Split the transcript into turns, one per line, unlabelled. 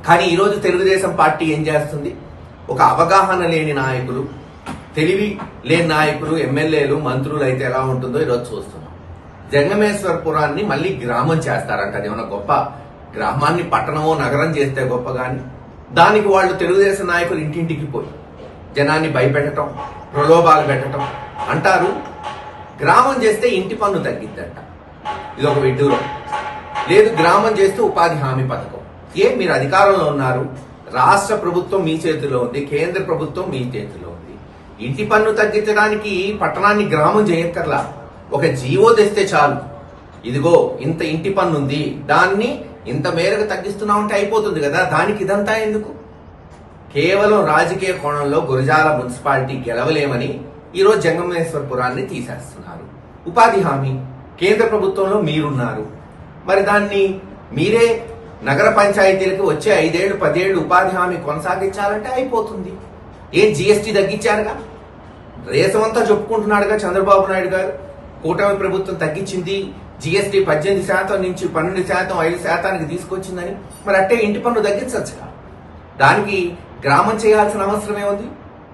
కానీ ఈరోజు తెలుగుదేశం పార్టీ ఏం చేస్తుంది? ఒక అవగాహన లేని నాయకులు, తెలివి లేని నాయకులు, ఎమ్మెల్యేలు, మంత్రులు అయితే ఎలా ఉంటుందో ఈరోజు చూస్తున్నాం. జంగమేశ్వరపురాన్ని మళ్ళీ గ్రామం చేస్తారంట. అది ఏమన్నా గొప్ప? గ్రామాన్ని పట్టణమో నగరం చేస్తే గొప్ప, కానీ దానికి వాళ్ళు తెలుగుదేశం నాయకులు ఇంటింటికి పోయి జనాన్ని భయపెట్టడం, ప్రలోభాలు పెట్టడం అంటారు. గ్రామం చేస్తే ఇంటి పన్ను తగ్గిద్దంట. ఇది ఒక విడ్డూరం. లేదు, గ్రామం చేస్తే ఉపాధి హామీ పథకం. మీరు అధికారంలో ఉన్నారు, రాష్ట్ర ప్రభుత్వం మీ చేతిలో ఉంది, కేంద్ర ప్రభుత్వం మీ చేతిలో ఉంది. ఇంటి పన్ను తగ్గించడానికి పట్టణాన్ని గ్రామం చేయక్కర్లా, ఒక జీవో తెస్తే చాలు. ఇదిగో ఇంత ఇంటి పన్ను ఉంది, దాన్ని ఇంత మేరకు తగ్గిస్తున్నామంటే అయిపోతుంది కదా. దానికి ఇదంతా ఎందుకు? కేవలం రాజకీయ కోణంలో గురజాల మున్సిపాలిటీ గెలవలేమని ఈరోజు జంగమేశ్వరపురాన్ని తీసేస్తున్నారు. ఉపాధి హామీ కేంద్ర ప్రభుత్వంలో మీరున్నారు, మరి దాన్ని మీరే నగర పంచాయతీలకు వచ్చే 5 ఏళ్లు 10 ఏళ్లు ఉపాధి హామీ కొనసాగించాలంటే అయిపోతుంది. జీఎస్టీ తగ్గించారుగా, దేశమంతా చెప్పుకుంటున్నాడుగా చంద్రబాబు నాయుడు గారు. కూటమి ప్రభుత్వం తగ్గించింది, జీఎస్టీ 18% నుంచి 12%, 5%కి తీసుకొచ్చిందని. మరి అట్టే ఇంటి పన్ను తగ్గించచ్చుగా. దానికి గ్రామం చేయాల్సిన అవసరం ఏముంది?